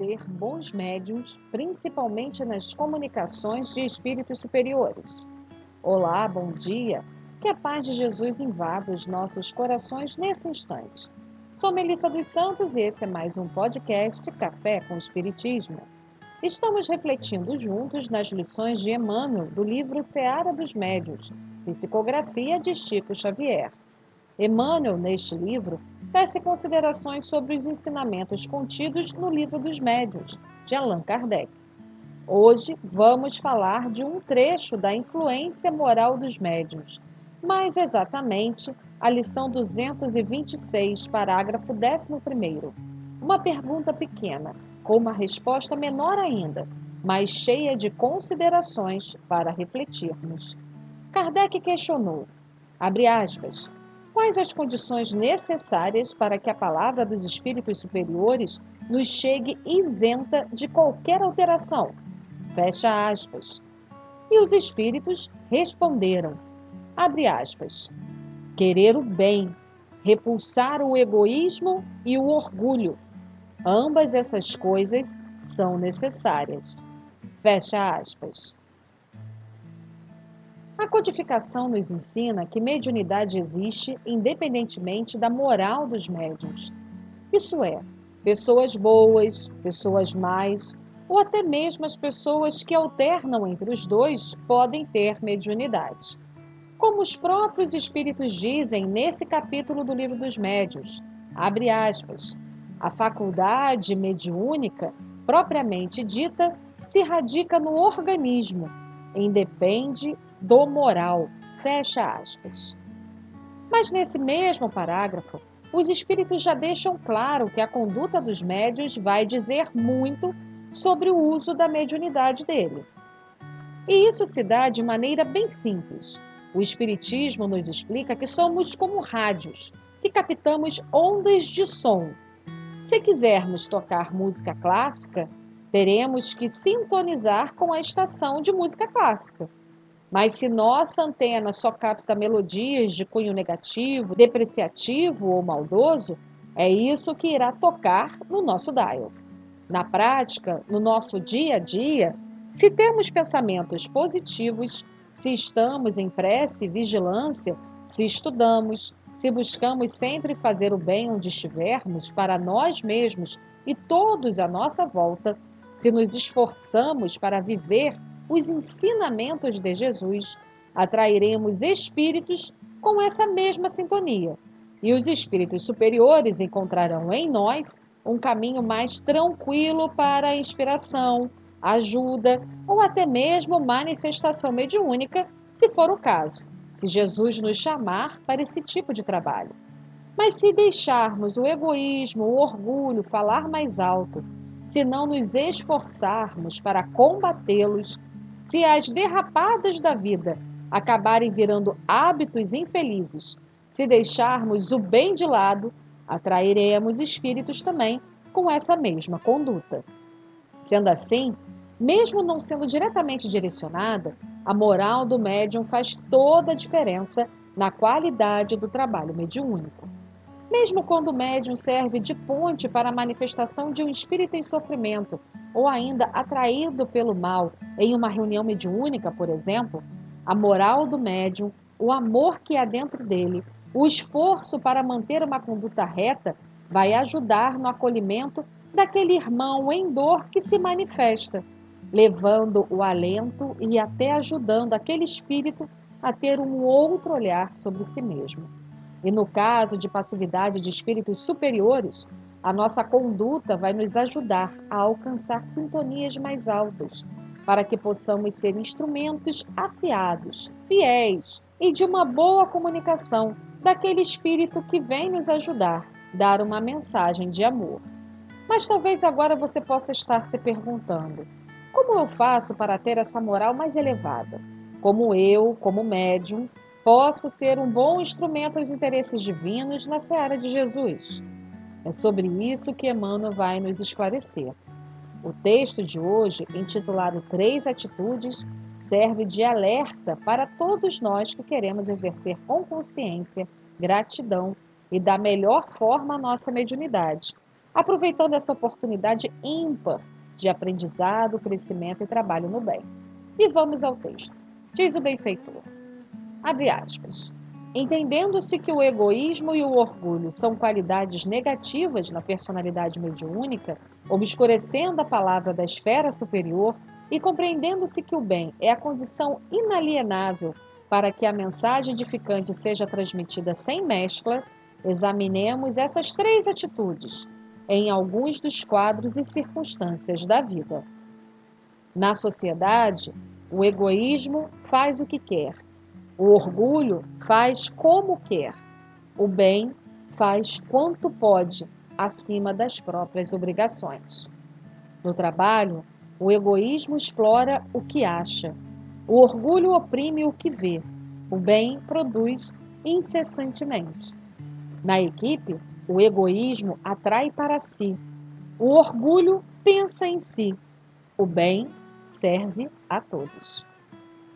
ser bons médiuns, principalmente nas comunicações de espíritos superiores? Olá, bom dia! Que a paz de Jesus invada os nossos corações nesse instante. Sou Melissa dos Santos e esse é mais um podcast Café com Espiritismo. Estamos refletindo juntos nas lições de Emmanuel do livro Seara dos Médiuns, Psicografia de Chico Xavier. Emmanuel, neste livro, tece considerações sobre os ensinamentos contidos no Livro dos Médiuns, de Allan Kardec. Hoje vamos falar de um trecho da influência moral dos médiuns, mais exatamente a lição 226, parágrafo 11º. Uma pergunta pequena, com uma resposta menor ainda, mas cheia de considerações para refletirmos. Kardec questionou, abre aspas, quais as condições necessárias para que a palavra dos espíritos superiores nos chegue isenta de qualquer alteração? Fecha aspas. E os espíritos responderam, abre aspas, querer o bem, repulsar o egoísmo e o orgulho. Ambas essas coisas são necessárias. Fecha aspas. A codificação nos ensina que mediunidade existe independentemente da moral dos médiuns. Isso é, pessoas boas, pessoas más, ou até mesmo as pessoas que alternam entre os dois podem ter mediunidade. Como os próprios espíritos dizem nesse capítulo do Livro dos Médiuns, abre aspas, a faculdade mediúnica, propriamente dita, se radica no organismo, independe do moral, fecha aspas. Mas nesse mesmo parágrafo, os espíritos já deixam claro que a conduta dos médiuns vai dizer muito sobre o uso da mediunidade dele. E isso se dá de maneira bem simples. O espiritismo nos explica que somos como rádios, que captamos ondas de som. Se quisermos tocar música clássica, teremos que sintonizar com a estação de música clássica. Mas se nossa antena só capta melodias de cunho negativo, depreciativo ou maldoso, é isso que irá tocar no nosso dial. Na prática, no nosso dia a dia, se temos pensamentos positivos, se estamos em prece e vigilância, se estudamos, se buscamos sempre fazer o bem onde estivermos para nós mesmos e todos à nossa volta, se nos esforçamos para viver os ensinamentos de Jesus, atrairemos espíritos com essa mesma sintonia. E os espíritos superiores encontrarão em nós um caminho mais tranquilo para a inspiração, ajuda ou até mesmo manifestação mediúnica, se for o caso, se Jesus nos chamar para esse tipo de trabalho. Mas se deixarmos o egoísmo, o orgulho falar mais alto, se não nos esforçarmos para combatê-los, se as derrapadas da vida acabarem virando hábitos infelizes, se deixarmos o bem de lado, atrairemos espíritos também com essa mesma conduta. Sendo assim, mesmo não sendo diretamente direcionada, a moral do médium faz toda a diferença na qualidade do trabalho mediúnico. Mesmo quando o médium serve de ponte para a manifestação de um espírito em sofrimento, ou ainda atraído pelo mal em uma reunião mediúnica, por exemplo, a moral do médium, o amor que há dentro dele, o esforço para manter uma conduta reta, vai ajudar no acolhimento daquele irmão em dor que se manifesta, levando o alento e até ajudando aquele espírito a ter um outro olhar sobre si mesmo. E no caso de passividade de espíritos superiores, a nossa conduta vai nos ajudar a alcançar sintonias mais altas, para que possamos ser instrumentos afiados, fiéis e de uma boa comunicação daquele espírito que vem nos ajudar, dar uma mensagem de amor. Mas talvez agora você possa estar se perguntando, como eu faço para ter essa moral mais elevada? Como eu, como médium, posso ser um bom instrumento aos interesses divinos na seara de Jesus? É sobre isso que Emmanuel vai nos esclarecer. O texto de hoje, intitulado Três Atitudes, serve de alerta para todos nós que queremos exercer com consciência, gratidão e da melhor forma a nossa mediunidade, aproveitando essa oportunidade ímpar de aprendizado, crescimento e trabalho no bem. E vamos ao texto. Diz o benfeitor, abre aspas, entendendo-se que o egoísmo e o orgulho são qualidades negativas na personalidade mediúnica, obscurecendo a palavra da esfera superior, e compreendendo-se que o bem é a condição inalienável para que a mensagem edificante seja transmitida sem mescla, examinemos essas 3 atitudes em alguns dos quadros e circunstâncias da vida. Na sociedade, o egoísmo faz o que quer, o orgulho faz como quer, o bem faz quanto pode, acima das próprias obrigações. No trabalho, o egoísmo explora o que acha, o orgulho oprime o que vê, o bem produz incessantemente. Na equipe, o egoísmo atrai para si, o orgulho pensa em si, o bem serve a todos.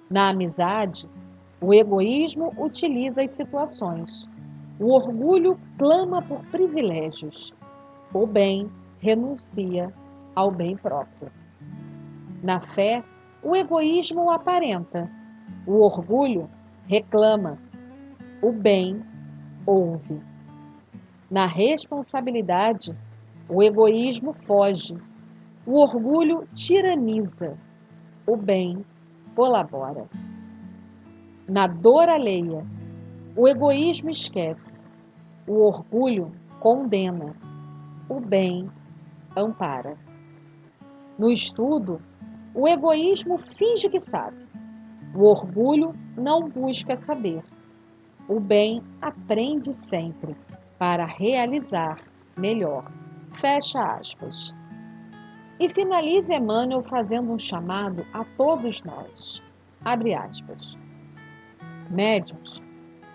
Na amizade, o egoísmo utiliza as situações, o orgulho clama por privilégios, o bem renuncia ao bem próprio. Na fé, o egoísmo aparenta, o orgulho reclama, o bem ouve. Na responsabilidade, o egoísmo foge, o orgulho tiraniza, o bem colabora. Na dor alheia, o egoísmo esquece, o orgulho condena, o bem ampara. No estudo, o egoísmo finge que sabe, o orgulho não busca saber, o bem aprende sempre para realizar melhor. Fecha aspas. E finaliza Emmanuel fazendo um chamado a todos nós. Abre aspas. Médiuns,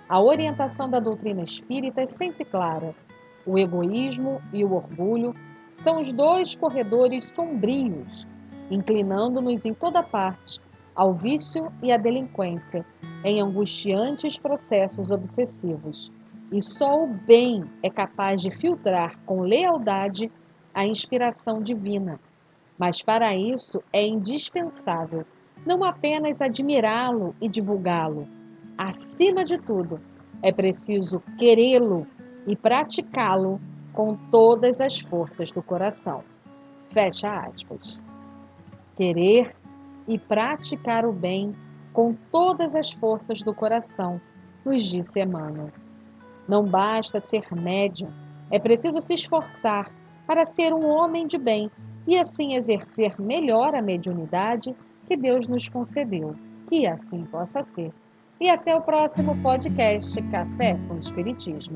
a orientação da doutrina espírita é sempre clara. O egoísmo e o orgulho são os 2 corredores sombrios, inclinando-nos em toda parte ao vício e à delinquência, em angustiantes processos obsessivos. E só o bem é capaz de filtrar com lealdade a inspiração divina. Mas para isso é indispensável não apenas admirá-lo e divulgá-lo. Acima de tudo, é preciso querê-lo e praticá-lo com todas as forças do coração. Fecha aspas. Querer e praticar o bem com todas as forças do coração, nos disse Emmanuel. Não basta ser médium, é preciso se esforçar para ser um homem de bem e assim exercer melhor a mediunidade que Deus nos concedeu. Que assim possa ser. E até o próximo podcast Café com Espiritismo.